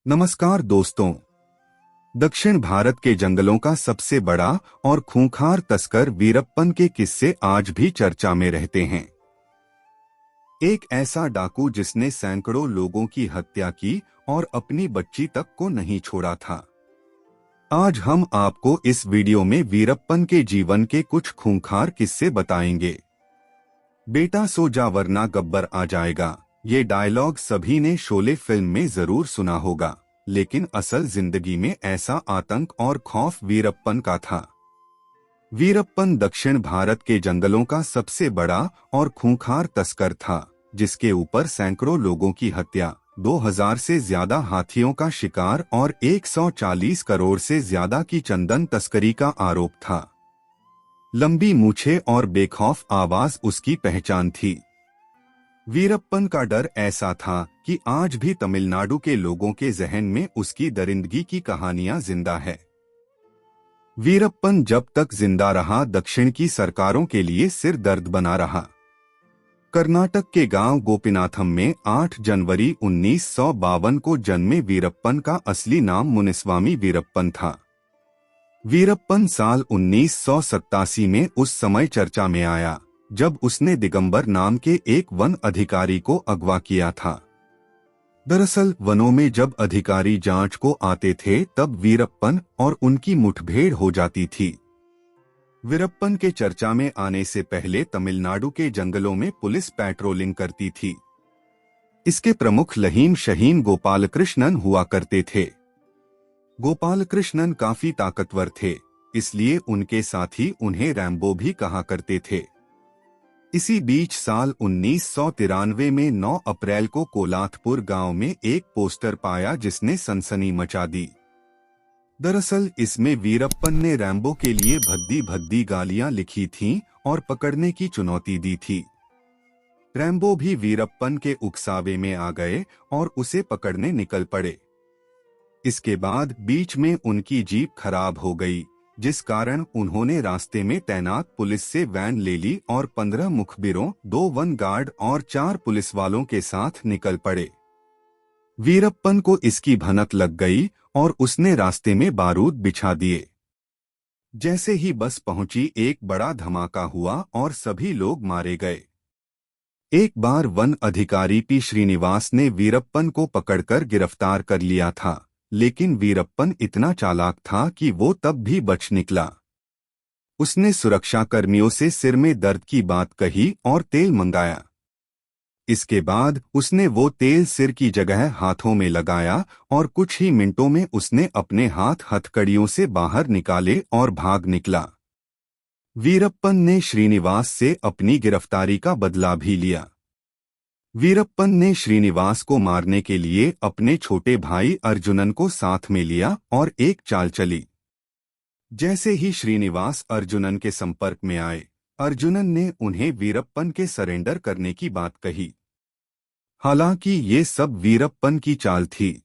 नमस्कार दोस्तों। दक्षिण भारत के जंगलों का सबसे बड़ा और खूंखार तस्कर वीरप्पन के किस्से आज भी चर्चा में रहते हैं। एक ऐसा डाकू जिसने सैकड़ों लोगों की हत्या की और अपनी बच्ची तक को नहीं छोड़ा था। आज हम आपको इस वीडियो में वीरप्पन के जीवन के कुछ खूंखार किस्से बताएंगे। बेटा सो जा वरना गब्बर आ जाएगा, ये डायलॉग सभी ने शोले फिल्म में जरूर सुना होगा, लेकिन असल जिंदगी में ऐसा आतंक और खौफ वीरप्पन का था। वीरप्पन दक्षिण भारत के जंगलों का सबसे बड़ा और खूंखार तस्कर था, जिसके ऊपर सैकड़ों लोगों की हत्या, 2000 से ज्यादा हाथियों का शिकार और 140 करोड़ से ज्यादा की चंदन तस्करी का आरोप था। लंबी मूछें और बेखौफ आवाज उसकी पहचान थी। वीरप्पन का डर ऐसा था कि आज भी तमिलनाडु के लोगों के जहन में उसकी दरिंदगी की कहानियां जिंदा है। वीरप्पन जब तक जिंदा रहा दक्षिण की सरकारों के लिए सिर दर्द बना रहा। कर्नाटक के गांव गोपीनाथम में 8 जनवरी 1952 को जन्मे वीरप्पन का असली नाम मुनिस्वामी वीरप्पन था। वीरप्पन साल 1987 में उस समय चर्चा में आया जब उसने दिगंबर नाम के एक वन अधिकारी को अगवा किया था। दरअसल वनों में जब अधिकारी जांच को आते थे तब वीरप्पन और उनकी मुठभेड़ हो जाती थी। वीरप्पन के चर्चा में आने से पहले तमिलनाडु के जंगलों में पुलिस पेट्रोलिंग करती थी। इसके प्रमुख लहीम शहीन गोपालकृष्णन हुआ करते थे। गोपालकृष्णन काफी ताकतवर थे, इसलिए उनके साथी उन्हें रैम्बो भी कहा करते थे। इसी बीच साल 1993 में 9 अप्रैल को कोलाथपुर गांव में एक पोस्टर पाया जिसने सनसनी मचा दी। दरअसल इसमें वीरप्पन ने रैम्बो के लिए भद्दी भद्दी गालियां लिखी थीं और पकड़ने की चुनौती दी थी। रैम्बो भी वीरप्पन के उकसावे में आ गए और उसे पकड़ने निकल पड़े। इसके बाद बीच में उनकी जीप खराब हो गई, जिस कारण उन्होंने रास्ते में तैनात पुलिस से वैन ले ली और 15 मुखबिरों, 2 वन गार्ड और 4 पुलिस वालों के साथ निकल पड़े। वीरप्पन को इसकी भनक लग गई और उसने रास्ते में बारूद बिछा दिए। जैसे ही बस पहुंची एक बड़ा धमाका हुआ और सभी लोग मारे गए। एक बार वन अधिकारी पी श्रीनिवास ने वीरप्पन को पकड़कर गिरफ्तार कर लिया था, लेकिन वीरप्पन इतना चालाक था कि वो तब भी बच निकला। उसने सुरक्षा कर्मियों से सिर में दर्द की बात कही और तेल मंगाया। इसके बाद उसने वो तेल सिर की जगह हाथों में लगाया और कुछ ही मिनटों में उसने अपने हाथ हथकड़ियों से बाहर निकाले और भाग निकला। वीरप्पन ने श्रीनिवास से अपनी गिरफ्तारी का बदला भी लिया। वीरप्पन ने श्रीनिवास को मारने के लिए अपने छोटे भाई अर्जुनन को साथ में लिया और एक चाल चली। जैसे ही श्रीनिवास अर्जुनन के संपर्क में आए, अर्जुनन ने उन्हें वीरप्पन के सरेंडर करने की बात कही। हालांकि ये सब वीरप्पन की चाल थी।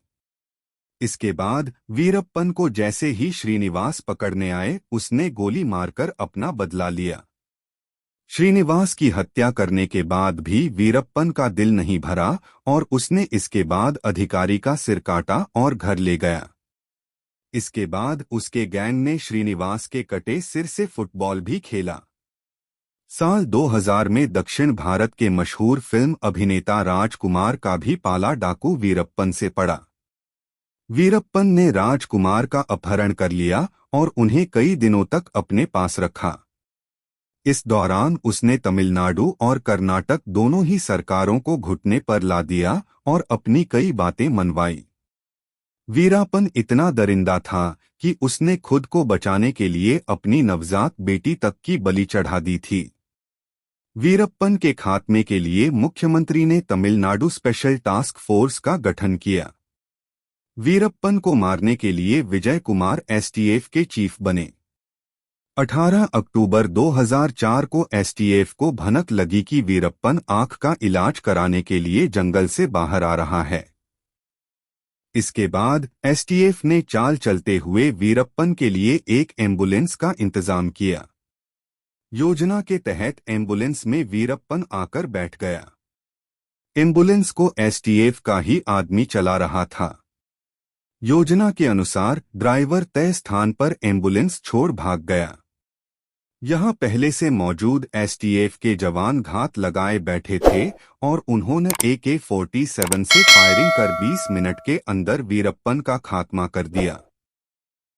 इसके बाद वीरप्पन को जैसे ही श्रीनिवास पकड़ने आए, उसने गोली मारकर अपना बदला लिया। श्रीनिवास की हत्या करने के बाद भी वीरप्पन का दिल नहीं भरा और उसने इसके बाद अधिकारी का सिर काटा और घर ले गया। इसके बाद उसके गैंग ने श्रीनिवास के कटे सिर से फुटबॉल भी खेला। साल 2000 में दक्षिण भारत के मशहूर फिल्म अभिनेता राजकुमार का भी पाला डाकू वीरप्पन से पड़ा। वीरप्पन ने राजकुमार का अपहरण कर लिया और उन्हें कई दिनों तक अपने पास रखा। इस दौरान उसने तमिलनाडु और कर्नाटक दोनों ही सरकारों को घुटने पर ला दिया और अपनी कई बातें मनवाई। वीरप्पन इतना दरिंदा था कि उसने खुद को बचाने के लिए अपनी नवजात बेटी तक की बलि चढ़ा दी थी। वीरप्पन के खात्मे के लिए मुख्यमंत्री ने तमिलनाडु स्पेशल टास्क फोर्स का गठन किया। वीरप्पन को मारने के लिए विजय कुमार एसटीएफ के चीफ बने। 18 अक्टूबर 2004 को एसटीएफ को भनक लगी कि वीरप्पन आंख का इलाज कराने के लिए जंगल से बाहर आ रहा है। इसके बाद एसटीएफ ने चाल चलते हुए वीरप्पन के लिए एक एम्बुलेंस का इंतजाम किया। योजना के तहत एम्बुलेंस में वीरप्पन आकर बैठ गया। एम्बुलेंस को एसटीएफ का ही आदमी चला रहा था। योजना के अनुसार ड्राइवर तय स्थान पर एम्बुलेंस छोड़ भाग गया। यहां पहले से मौजूद एसटीएफ के जवान घात लगाए बैठे थे और उन्होंने AK-47 से फायरिंग कर 20 मिनट के अंदर वीरप्पन का खात्मा कर दिया।